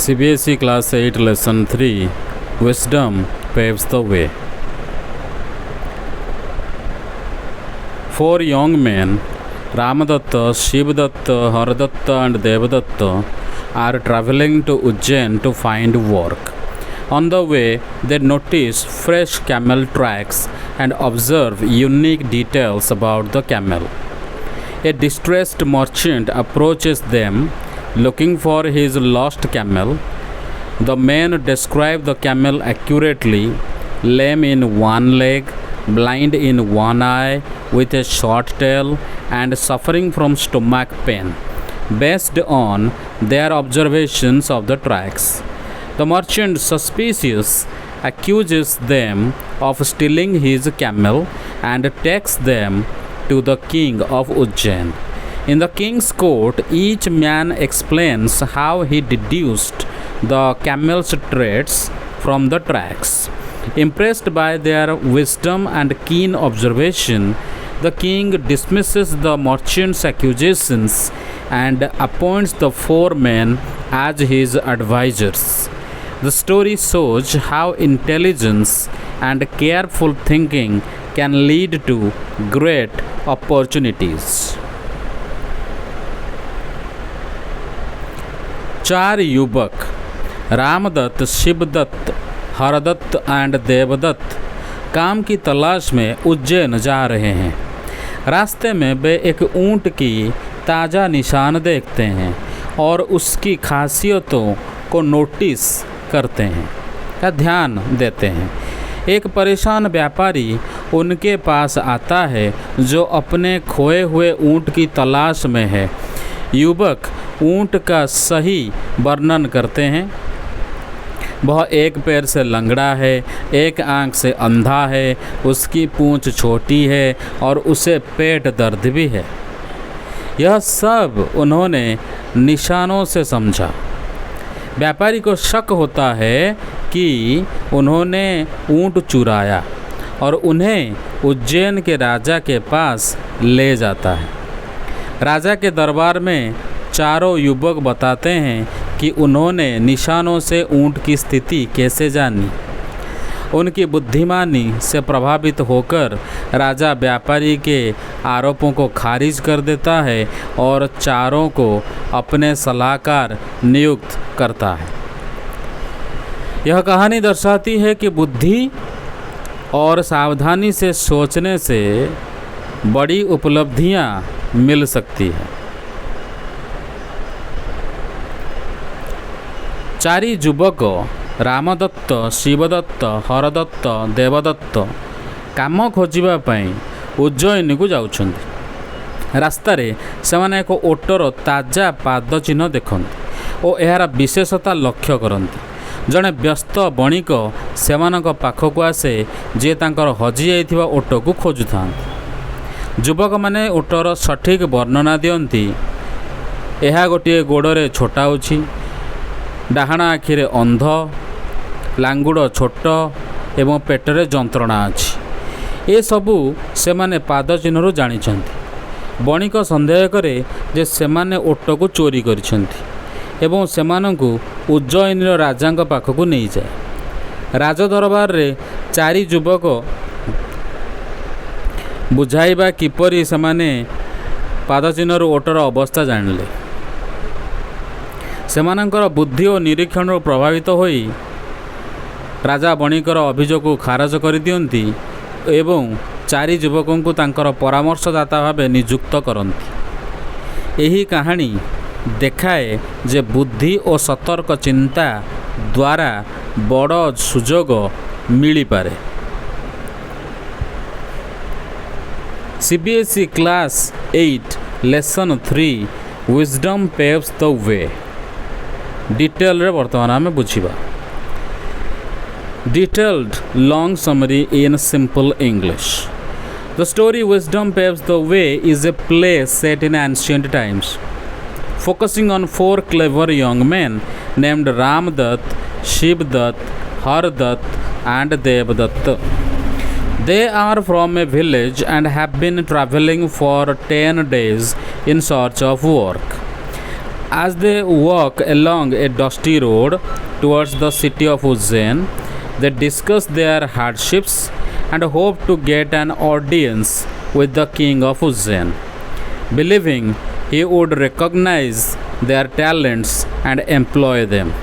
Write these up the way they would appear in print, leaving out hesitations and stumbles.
CBSE Class 8 Lesson 3 Wisdom Paves the Way. Four young men, Ramadatta, Shivadatta, Haradatta and Devadatta, are traveling to Ujjain to find work. On the way, they notice fresh camel tracks and observe unique details about the camel. A distressed merchant approaches them looking for his lost camel. The men describe the camel accurately: lame in one leg, blind in one eye, with a short tail, and suffering from stomach pain, based on their observations of the tracks. The merchant, suspicious, accuses them of stealing his camel and takes them to the king of Ujjain. In the king's court, each man explains how he deduced the camel's traits from the tracks. Impressed by their wisdom and keen observation, the king dismisses the merchant's accusations and appoints the four men as his advisors. The story shows how intelligence and careful thinking can lead to great opportunities. चार युवक Ramdatt, Shivdatt, Hardatt and Devdutt काम की तलाश में उज्जैन जा रहे हैं। रास्ते में वे एक ऊंट की ताज़ा निशान देखते हैं और उसकी खासियतों को नोटिस करते हैं या ध्यान देते हैं। एक परेशान व्यापारी उनके पास आता है जो अपने खोए हुए ऊंट की तलाश में है। युवक ऊंट का सही वर्णन करते हैं। वह एक पैर से लंगड़ा है, एक आंख से अंधा है, उसकी पूंछ छोटी है और उसे पेट दर्द भी है। यह सब उन्होंने निशानों से समझा। व्यापारी को शक होता है कि उन्होंने ऊंट चुराया और उन्हें उज्जैन के राजा के पास ले जाता है। राजा के दरबार में चारों युवक बताते हैं कि उन्होंने निशानों से ऊंट की स्थिति कैसे जानी। उनकी बुद्धिमानी से प्रभावित होकर राजा व्यापारी के आरोपों को खारिज कर देता है और चारों को अपने सलाहकार नियुक्त करता है। यह कहानी दर्शाती है कि बुद्धि और सावधानी से सोचने से बड़ी उपलब्धियां मिल सकती है। चारि युवक रामदत्त, शिवदत्त, हरदत्त, देवदत्त काम खोजिबा पई उज्जैन को जाउछन्ति। रास्तारे सेमाने एक ओटर ताजा पाद चिन्ह देखन्ति और यार विशेषता लक्ष्य करन्ति। जड़े व्यस्त बणिक सेमानक पाखक आसे जे तांकर हजि जाइथिबा ओट को खोजुथांति। युवक माने ओटर सठिक वर्णना दियन्ति। यह गोटे गोड़े छोटा होछि, डाहाण आखिरे अंध, लांगुड़ छोट एवं पेटरे जंत्रणा अछि। ए सबू सेमाने पाद चिन्हरु जानिछन्ति। बणिक संदेह करे जे सेमाने ओट को चोरी करिछन्ति एवं सेमानंकु उज्जैनर राजांक पाखकु नै जाय। राजदरबार रे चारि युवक बुझाइबा किपरि सेमाने पाद चिन्हरु ओटर अवस्था जानिले। सेमानंकर बुद्धि और निरीक्षण प्रभावित होई राजा बणिकर अभियोग को खारज कर दियंती एवं चारि युवकों को तांकर परामर्शदाता भावे नियुक्त करती। यही कहानी देखाए जे बुद्धि और सतर्क चिंता द्वारा बड़ सुजोग मिली पारे। CBSE Class 8 Lesson 3 Wisdom Paves the Way detail रे वर्तमान आमे बुझिबा। Detailed long summary in simple English. The story Wisdom Paves the Way is a play set in ancient times, focusing on four clever young men named Ramdatt, Shivdatt, Hardatt and Devdatt. They are from a village and have been traveling for 10 days in search of work. As they walk along a dusty road towards the city of Ujjain, they discuss their hardships and hope to get an audience with the king of Ujjain, believing he would recognize their talents and employ them.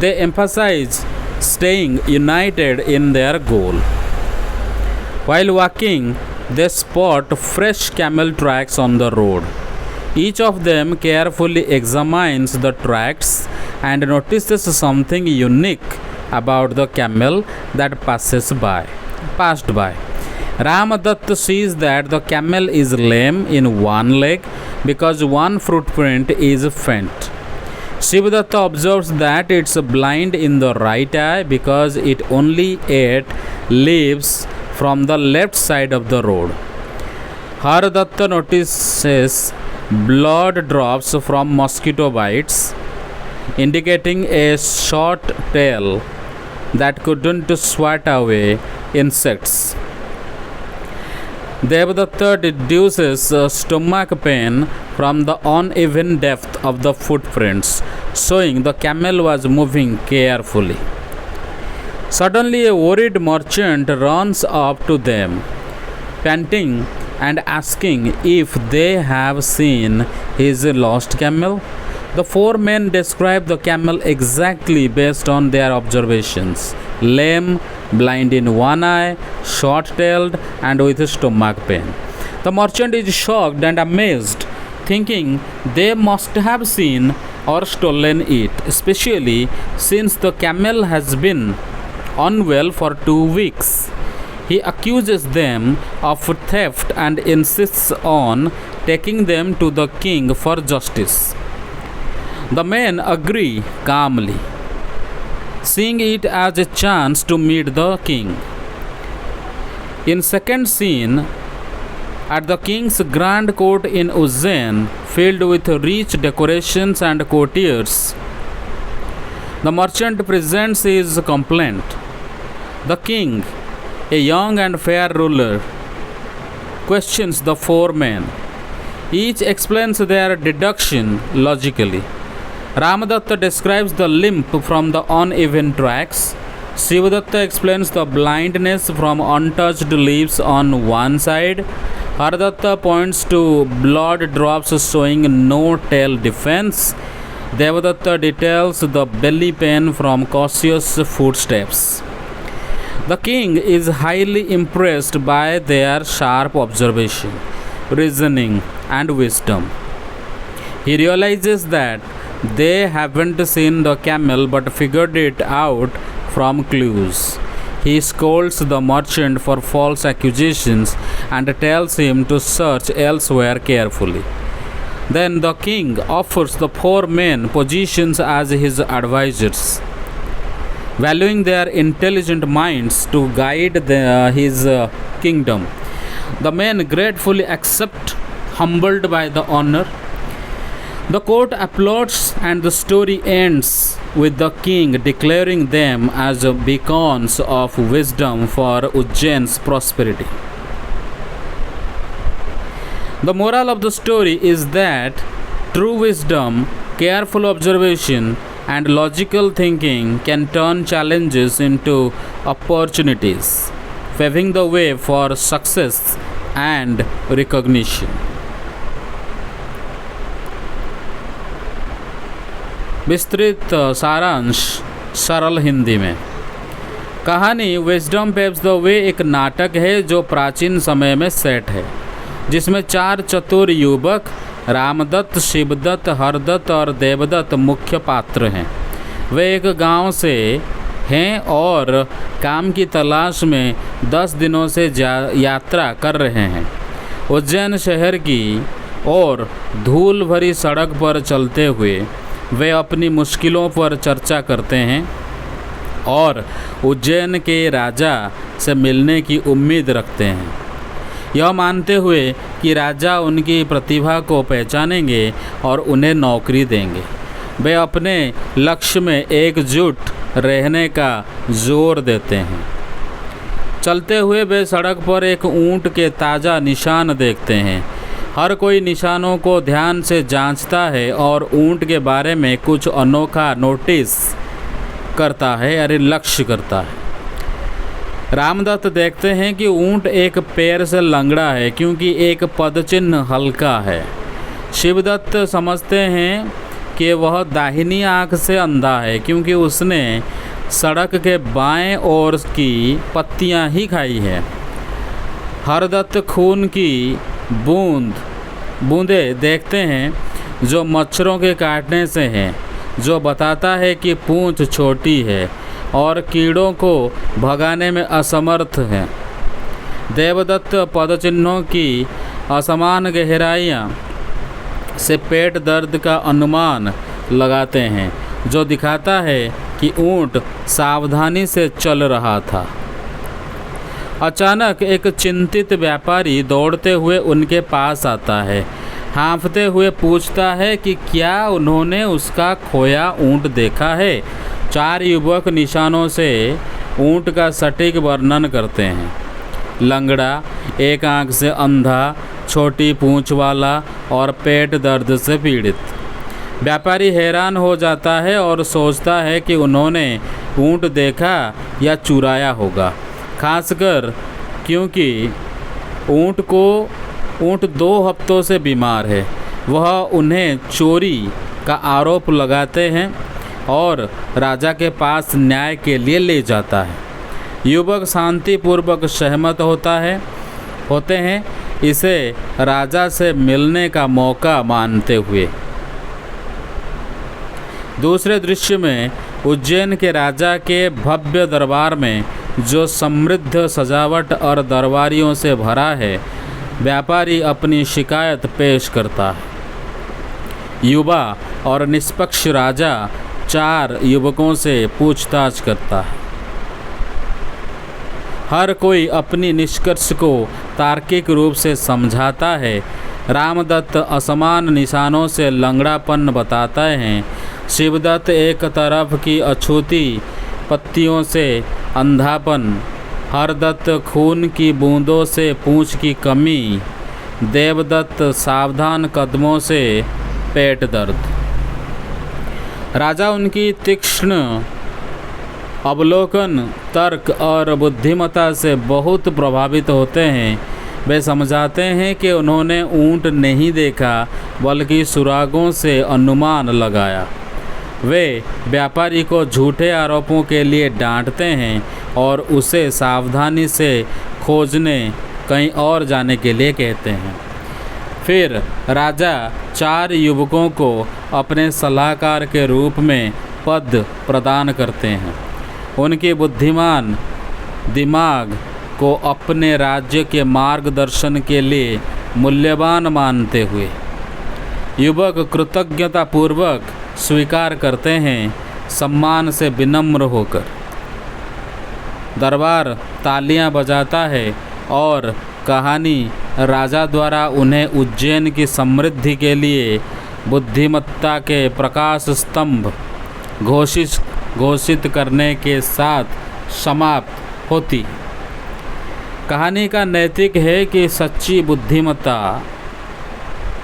They emphasize staying united in their goal. While walking, they spot fresh camel tracks on the road. Each of them carefully examines the tracks and notices something unique about the camel that passed by. Ramadatta sees that the camel is lame in one leg because one footprint is faint. Shivadatta observes that it's blind in the right eye because it only ate leaves from the left side of the road. Haradatta notices blood drops from mosquito bites, indicating a short tail that couldn't swat away insects. Devadatta deduces stomach pain from the uneven depth of the footprints, showing the camel was moving carefully. Suddenly, a worried merchant runs up to them, panting and asking if they have seen his lost camel. The four men describe the camel exactly based on their observations: lame, blind in one eye, short tailed, and with stomach pain. The merchant is shocked and amazed, thinking they must have seen or stolen it, especially since the camel has been unwell for 2 weeks. He accuses them of theft and insists on taking them to the king for justice. The men agree calmly, seeing it as a chance to meet the king. In second scene, at the king's grand court in Ujjain, filled with rich decorations and courtiers, the merchant presents his complaint. The king, a young and fair ruler, questions the four men. Each explains their deduction logically. Ramadatta describes the limp from the uneven tracks. Shivadatta explains the blindness from untouched leaves on one side. Haradatta points to blood drops showing no tail defense. Devadatta details the belly pain from cautious footsteps. The king is highly impressed by their sharp observation, reasoning, and wisdom. He realizes that they haven't seen the camel but figured it out from clues. He scolds the merchant for false accusations and tells him to search elsewhere carefully. Then the king offers the four men positions as his advisors, valuing their intelligent minds to guide his kingdom. The men gratefully accept, humbled by the honor. The court applauds and the story ends with the king declaring them as beacons of wisdom for Ujjain's prosperity. The moral of the story is that true wisdom, careful observation, and logical thinking can turn challenges into opportunities, paving the way for success and recognition. विस्तृत सारांश सरल हिंदी में। कहानी wisdom paves the way एक नाटक है जो प्राचीन समय में सेट है, जिसमें 4 चतुर युवक रामदत्त, शिवदत्त, हरदत्त और देवदत्त मुख्य पात्र हैं। वे एक गांव से हैं और काम की तलाश में 10 दिनों से यात्रा कर रहे हैं। उज्जैन शहर की और धूल भरी सड़क पर चलते हुए वे अपनी मुश्किलों पर चर्चा करते हैं और उज्जैन के राजा से मिलने की उम्मीद रखते हैं, यह मानते हुए कि राजा उनकी प्रतिभा को पहचानेंगे और उन्हें नौकरी देंगे। वे अपने लक्ष्य में एकजुट रहने का जोर देते हैं। चलते हुए वे सड़क पर एक ऊंट के ताज़ा निशान देखते हैं। हर कोई निशानों को ध्यान से जांचता है और ऊंट के बारे में कुछ अनोखा नोटिस करता है, अरे लक्ष्य करता है। रामदत्त देखते हैं कि ऊंट एक पैर से लंगड़ा है क्योंकि एक पदचिन्ह हल्का है। शिवदत्त समझते हैं कि वह दाहिनी आंख से अंधा है क्योंकि उसने सड़क के बाएं ओर की पत्तियां ही खाई है। हरदत्त खून की बूंदें देखते हैं जो मच्छरों के काटने से हैं, जो बताता है कि पूंछ छोटी है और कीड़ों को भगाने में असमर्थ है। देवदत्त पदचिन्हों की असमान गहराइयाँ से पेट दर्द का अनुमान लगाते हैं, जो दिखाता है कि ऊंट सावधानी से चल रहा था। अचानक एक चिंतित व्यापारी दौड़ते हुए उनके पास आता है। हाँफते हुए पूछता है कि क्या उन्होंने उसका खोया ऊंट देखा है। 4 युवक निशानों से ऊंट का सटीक वर्णन करते हैं। लंगड़ा, एक आंख से अंधा, छोटी पूंछ वाला और पेट दर्द से पीड़ित। व्यापारी हैरान हो जाता है और सोचता है कि उन्होंने ऊंट देखा या चुराया होगा, खासकर क्योंकि ऊंट 2 हफ्तों से बीमार है। वह उन्हें चोरी का आरोप लगाते हैं और राजा के पास न्याय के लिए ले जाता है। युवक शांतिपूर्वक सहमत होते हैं, इसे राजा से मिलने का मौका मानते हुए। दूसरे दृश्य में उज्जैन के राजा के भव्य दरबार में, जो समृद्ध सजावट और दरबारियों से भरा है, व्यापारी अपनी शिकायत पेश करता है। युवा और निष्पक्ष राजा 4 युवकों से पूछताछ करता है। हर कोई अपनी निष्कर्ष को तार्किक रूप से समझाता है। रामदत्त असमान निशानों से लंगड़ापन बताते हैं। शिवदत्त एक तरफ की अछूती पत्तियों से अंधापन, हरदत्त खून की बूंदों से पूंछ की कमी, देवदत्त सावधान कदमों से पेट दर्द। राजा उनकी तीक्ष्ण अवलोकन, तर्क और बुद्धिमत्ता से बहुत प्रभावित होते हैं। वे समझाते हैं कि उन्होंने ऊंट नहीं देखा बल्कि सुरागों से अनुमान लगाया। वे व्यापारी को झूठे आरोपों के लिए डांटते हैं और उसे सावधानी से खोजने कहीं और जाने के लिए कहते हैं। फिर राजा 4 युवकों को अपने सलाहकार के रूप में पद प्रदान करते हैं। उनके बुद्धिमान दिमाग को अपने राज्य के मार्गदर्शन के लिए मूल्यवान मानते हुए युवक कृतज्ञतापूर्वक स्वीकार करते हैं, सम्मान से विनम्र होकर। दरबार तालियां बजाता है और कहानी राजा द्वारा उन्हें उज्जैन की समृद्धि के लिए बुद्धिमत्ता के प्रकाश स्तंभ घोषित करने के साथ समाप्त होती। कहानी का नैतिक है कि सच्ची बुद्धिमत्ता,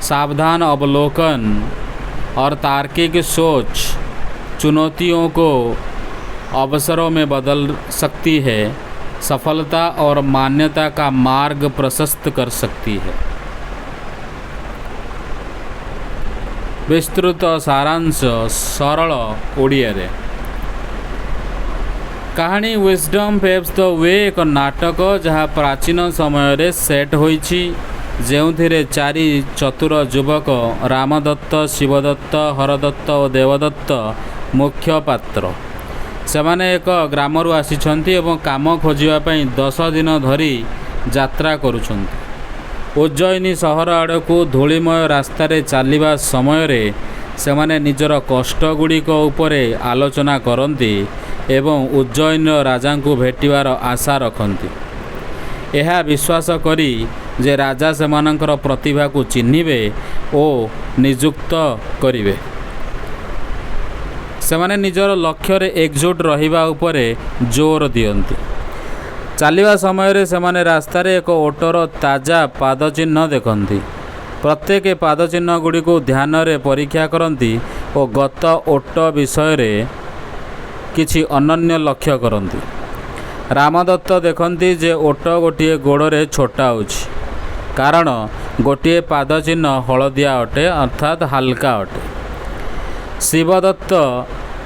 सावधान अवलोकन और तार्किक सोच चुनौतियों को अवसरों में बदल सकती है, सफलता और मान्यता का मार्ग प्रशस्त कर सकती है। विस्तृत सारांश सरल ओडिया। कहानी विजडम पेव्स द वे एक नाटक जहाँ प्राचीन समय सेट होइछि, ଯେଉଁଥିରେ 4 ଚତୁର ଯୁବକ ରାମଦତ୍ତ, ଶିବଦତ୍ତ, ହରଦତ୍ତ ଓ ଦେବଦତ୍ତ ମୁଖ୍ୟ ପାତ୍ର। ସେମାନେ ଏକ ଗ୍ରାମରୁ ଆସିଛନ୍ତି ଏବଂ କାମ ଖୋଜିବା ପାଇଁ 10 ଦିନ ଧରି ଯାତ୍ରା କରୁଛନ୍ତି। ଉଜ୍ଜୟିନୀ ସହର ଆଡ଼କୁ ଧୂଳିମୟ ରାସ୍ତାରେ ଚାଲିବା ସମୟରେ ସେମାନେ ନିଜର କଷ୍ଟଗୁଡ଼ିକ ଉପରେ ଆଲୋଚନା କରନ୍ତି ଏବଂ ଉଜ୍ଜୟିନୀର ରାଜାଙ୍କୁ ଭେଟିବାର ଆଶା ରଖନ୍ତି, ଏହା ବିଶ୍ୱାସ କରି ଯେ ରାଜା ସେମାନଙ୍କର ପ୍ରତିଭାକୁ ଚିହ୍ନିବେ ଓ ନିଯୁକ୍ତ କରିବେ। ସେମାନେ ନିଜର ଲକ୍ଷ୍ୟରେ ଏକଜୁଟ ରହିବା ଉପରେ ଜୋର ଦିଅନ୍ତି। ଚାଲିବା ସମୟରେ ସେମାନେ ରାସ୍ତାରେ ଏକ ଓଟର ତାଜା ପାଦଚିହ୍ନ ଦେଖନ୍ତି। प्रत्येक पादचिह्न गुड़ी को ध्यान रे परीक्षा करती और गत ओट विषय किछि अनन्य लक्ष्य करती। रामदत्त देखती जे ओट गोटे गोड़े छोटा होछि कारण गोटे पादचिह्न हलदिया अटे अर्थात हाल्का अटे। शिवदत्त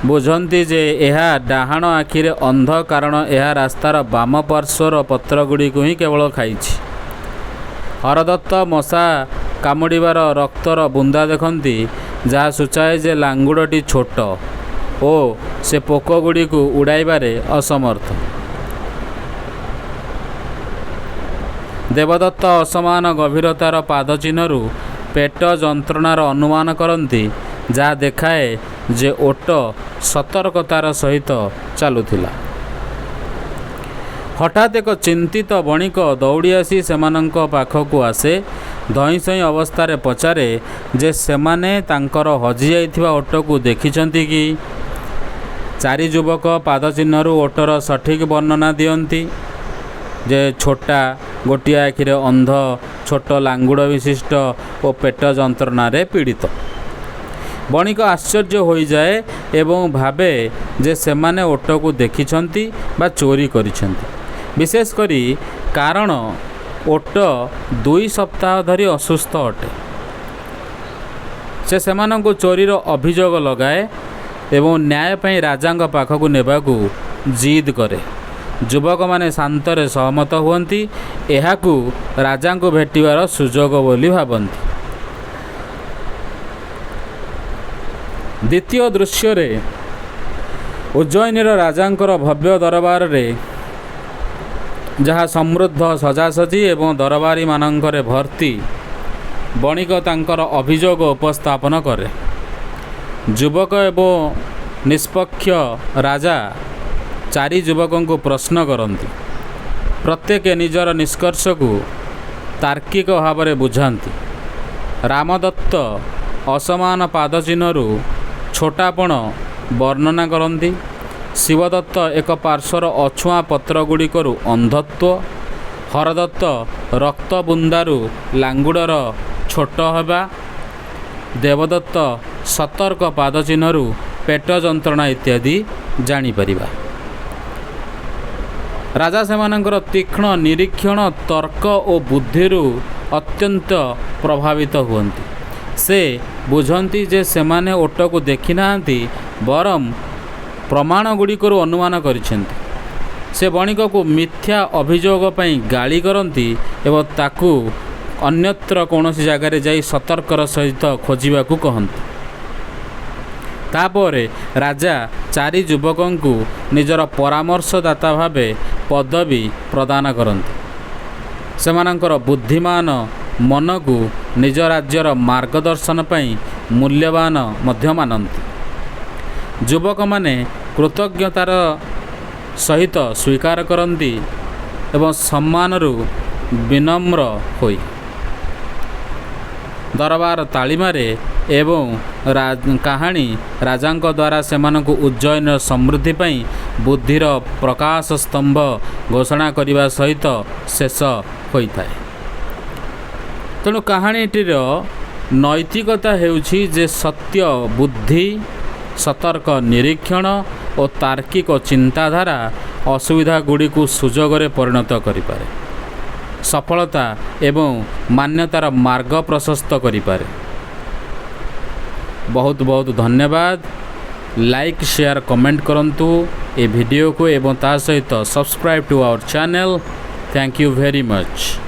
बुझती जे यह डाहाण आखिरे अंध कारण यह रास्तार बाम पार्श्वर पत्रगुड़ी को ही केवल खाई। हरदत्त मशा कामुड़ीबार रक्तर बुंदा देखती जहाँ सूचाए जे लांगुड़टी छोट और से पोकगुड़ी को उड़ाइबारे असमर्थ। देवदत्त असमान गभीरतार पादचिह्नरू पेट जंत्रणार अनुमान करती जहाँ देखाए जे ओट सतर्कतार सहित चलुथिला। हठात एक चिंतित बणिक दौड़ी आसी सेमानंक पाखकु आसे। धई सई अवस्था पचारे जे सेमाने तांकर हजि जाइथिबा ओटकु देखिछंती कि। चारि युवक पादचिह्नरू ओटर सठिक वर्णना दियंती जे छोटा गोटिए आखिरे अंध छोट लांगुड़ विशिष्ट और पेट जंत्रणार पीड़ित। बणिक आश्चर्य हो जाए एवं भावे जे सेमाने ओटकु देखिछंती बा चोरी करिछंती। विशेष करी कारण ओट 2 सप्ताह धरी असुस्थ अटे। से सेमानंकु चोरीर अभियोग लगाए एवं न्याय पई राजांग पाखकु नेबाकु जिद करे। युवक माने शांतरे सहमत हुअंती। एहाकु राजांकु भेटिबार सुजोग बोली भाबंती। द्वितीय दृश्य रे उज्जयिनीर राजांकर भव्य दरबार रे जहाँ समृद्ध सजासजी एवं दरबारी मानंकरे भर्ती बणिक तांकर अभियोग उपस्थापन करे। युवक एवं निष्पक्ष राजा 4 युवकों को प्रश्न करती। प्रत्येक निजर निष्कर्ष को तार्किक भाव में बुझाती। रामदत्त असमान पादचिह्नरू छोटापण वर्णना करती। शिवदत्त एक पार्श्वर अछुआ पत्रगुड़िकरू अंधत्व। हरदत्त रक्त बुंदारू लांगुड़र छोट हेबा। देवदत्त सतर्क पादचिह्नरू पेट जंत्रणा इत्यादि जानिपरिबा। राजा सेमानंकर तीक्ष्ण निरीक्षण तर्क और बुद्धिरू अत्यंत प्रभावित हुअन्ति। से बुझंती जे सेमाने ओटको देखि नाहंती बरम प्रमाण गुड़िकरू अनुमान करिसेंती। से बणिक को मिथ्या अभियोग पई गाली करती एवं ताकू अन्यत्र कौनसी जगार जाई सतर्कर सहित खोजिबाकू कहती। तापरे राजा 4 युवकों को निजर परामर्शदाता भावे पदवी प्रदान करती। सेमानंकर बुद्धिमान मन को निज राज्यर मार्गदर्शन पई मूल्यवान मध्य मानती। युवक माने कृतज्ञतार सहित स्वीकार करती एवं सम्मानरू विनम्र होई दरबार तालीमारे एवं कहानी राजांक द्वारा सेमानंकु उज्जयन समृद्धि पई बुद्धिर प्रकाश स्तंभ घोषणा करने सहित शेष होता है। तेणु कहानीटीर नैतिकता हेउछि जे सत्य बुद्धि सतर्क निरीक्षण और तार्किक चिंताधारा असुविधा गुड़ी को सुजोगरे परिणत करिपारे। सफलता एवं मान्यतार मार्ग प्रशस्त करिपारे। बहुत बहुत धन्यवाद। लाइक शेयर कमेंट करंतु ए वीडियो को एवं ता सहित subscribe to our channel. Thank you very much.